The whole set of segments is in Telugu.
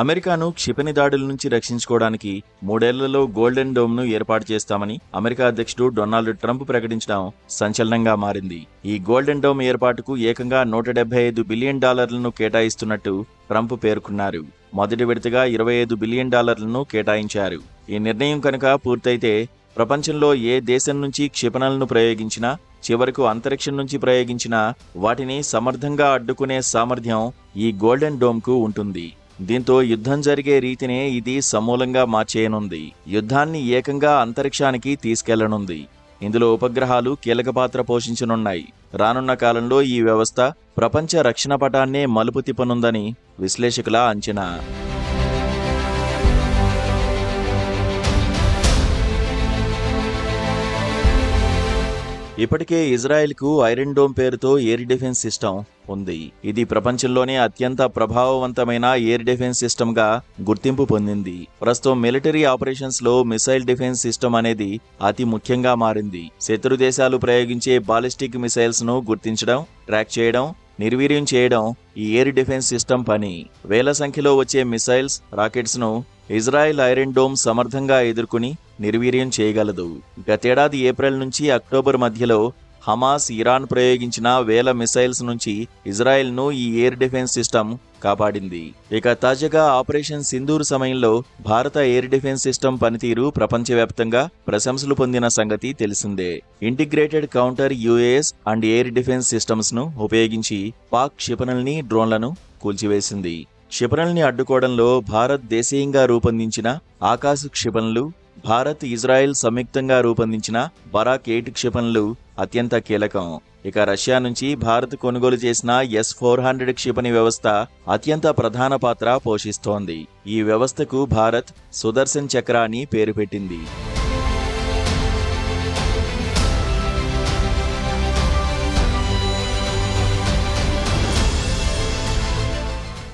అమెరికాను క్షిపణి దాడుల నుంచి రక్షించుకోవడానికి 3 ఏళ్లలో గోల్డెన్ డోమ్ ను ఏర్పాటు చేస్తామని అమెరికా అధ్యక్షుడు డొనాల్డ్ ట్రంప్ ప్రకటించడం సంచలనంగా మారింది. ఈ గోల్డెన్ డోమ్ ఏర్పాటుకు ఏకంగా $175 బిలియన్ కేటాయిస్తున్నట్టు ట్రంప్ పేర్కొన్నారు. మొదటి విడతగా $25 బిలియన్ కేటాయించారు. ఈ నిర్ణయం కనుక పూర్తయితే ప్రపంచంలో ఏ దేశం నుంచి క్షిపణులను ప్రయోగించినా, చివరకు అంతరిక్షం నుంచి ప్రయోగించినా వాటిని సమర్థంగా అడ్డుకునే సామర్థ్యం ఈ గోల్డెన్ డోమ్కు ఉంటుంది. దీంతో యుద్ధం జరిగే రీతినే ఇది సమూలంగా మార్చేయనుంది. యుద్ధాన్ని ఏకంగా అంతరిక్షానికి తీసుకెళ్లనుంది. ఇందులో ఉపగ్రహాలు కీలక పాత్ర పోషించనున్నాయి. రానున్న కాలంలో ఈ వ్యవస్థ ప్రపంచ రక్షణ పటాన్నే మలుపు తిప్పనుందని విశ్లేషకుల అంచనా. ఇప్పటికే ఇజ్రాయెల్కు ఐరన్ డోమ్ పేరుతో ఎయిర్ డిఫెన్స్ సిస్టమ్ ఉంది. ఇది ప్రపంచంలోనే అత్యంత ప్రభావవంతమైన ఎయిర్ డిఫెన్స్ సిస్టమ్గా గుర్తింపు పొందింది. ప్రస్తుతం మిలిటరీ ఆపరేషన్స్లో మిసైల్ డిఫెన్స్ సిస్టమ్ అనేది అతి ముఖ్యంగా మారింది. శత్రు దేశాలు ప్రయోగించే బాలిస్టిక్ మిసైల్స్ను గుర్తించడం, ట్రాక్ చేయడం, నిర్వీర్యం చేయడం ఈ ఎయిర్ డిఫెన్స్ సిస్టమ్ పని. వేల సంఖ్యలో వచ్చే మిసైల్స్, రాకెట్స్ను ఇజ్రాయెల్ ఐరన్ డోమ్ సమర్థంగా ఎదుర్కొని నిర్వీర్యం చేయగలదు. గతేడాది ఏప్రిల్ నుంచి అక్టోబర్ మధ్యలో హమాస్, ఇరాన్ ప్రయోగించిన వేల మిసైల్స్ నుంచి ఇజ్రాయెల్ను ఈ ఎయిర్ డిఫెన్స్ సిస్టమ్ కాపాడింది. ఇక తాజాగా ఆపరేషన్ సింధూర్ సమయంలో భారత ఎయిర్ డిఫెన్స్ సిస్టమ్ పనితీరు ప్రపంచవ్యాప్తంగా ప్రశంసలు పొందిన సంగతి తెలిసిందే. Integrated counter UAS and air defence systems ను ఉపయోగించి పాక్ క్షిపణుల్ని, డ్రోన్లను కూల్చివేసింది. క్షిపణుల్ని అడ్డుకోవడంలో భారత్ దేశీయంగా రూపొందించిన ఆకాశ క్షిపణులు, భారత్, ఇజ్రాయెల్ సంయుక్తంగా రూపొందించిన బరాక్ 8 క్షిపణులు అత్యంత కీలకం. ఇక రష్యా నుంచి భారత్ కొనుగోలు చేసిన S-400 క్షిపణి వ్యవస్థ అత్యంత ప్రధాన పాత్ర పోషిస్తోంది. ఈ వ్యవస్థకు భారత్ సుదర్శన్ చక్ర అని పేరు పెట్టింది.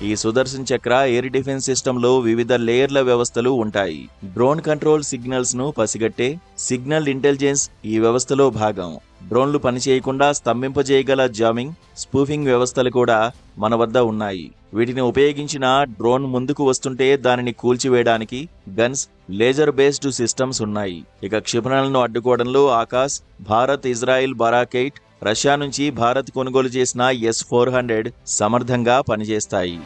ఈ సుదర్శన్ చక్ర ఎయిర్ డిఫెన్స్ సిస్టంలో వివిధ లేయర్ల వ్యవస్థలు ఉంటాయి. డ్రోన్ కంట్రోల్ సిగ్నల్స్ ను పసిగట్టే సిగ్నల్ ఇంటెలిజెన్స్ ఈ వ్యవస్థలో భాగం. డ్రోన్లు పనిచేయకుండా స్తంభింపజేయగల జామింగ్, స్పూఫింగ్ వ్యవస్థలు కూడా మన వద్ద ఉన్నాయి. వీటిని ఉపయోగించిన డ్రోన్ ముందుకు వస్తుంటే దానిని కూల్చివేయడానికి గన్స్, లేజర్ బేస్డ్ సిస్టమ్స్ ఉన్నాయి. ఇక క్షిపణులను అడ్డుకోవడంలో ఆకాశ్, భారత్, ఇజ్రాయెల్ బరాక్ 8, రష్యా నుంచి భారత్ కొనుగోలు చేసిన S-400 సమర్థంగా పనిచేస్తాయి.